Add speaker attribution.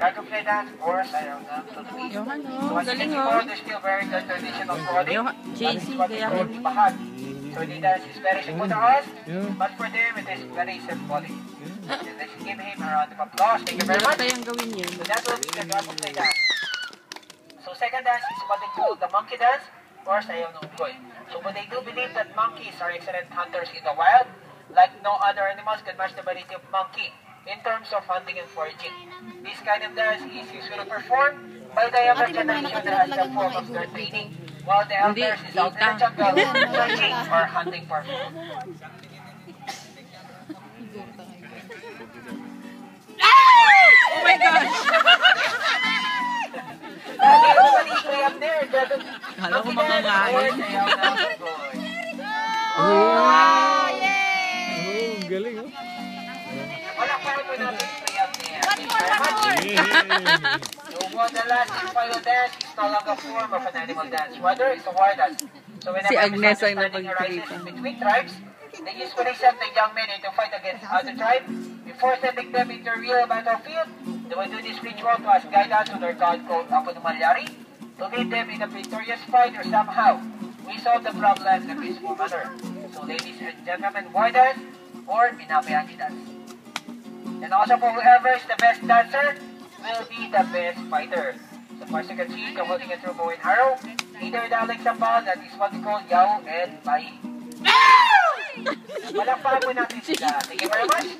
Speaker 1: Dragonfly dance, of course, I don't know. So as you can see more, they're still wearing the traditional clothing.
Speaker 2: JC, kaya
Speaker 1: bahag. So they dance is very simple to us, but for them it is very symbolic. Let's give him a round of applause. Thank you very much. So that will be the Dragonfly dance. So second dance is what they call the monkey dance, or sayaw ng unggoy. So but they do believe that monkeys are excellent hunters in the wild, like no other animals can match the ability of monkey in terms of hunting and foraging. This kind of dance is usually performed by the younger generation as a form of their training, while the elders is out in the jungle searching or hunting for food.
Speaker 2: Oh my gosh! Kala ko mangangain.
Speaker 1: Oh,
Speaker 3: yay! Oh, galing, oh.
Speaker 1: Wala pa rin natin play-up niya. So, the last and final dance is no longer a form of an animal dance. Rather, it's a war dance. So, whenever misunderstanding arises between tribes, they usually send the young men in to fight against other tribes. Before sending them into a real battlefield, they will do this ritual to ask guidance to their god called Apo Numalyari to lead them in a victorious fight or somehow resolve the problem in a peaceful manner. So, ladies and gentlemen, war dance or Binabayani dance. And also for whoever is the best dancer will be the best fighter. So as you can see, they're holding it through bow and arrow. Either the Alex Sambal, that is what we call Yao and Bai. Palakpakan po natin sila. Thank you very much.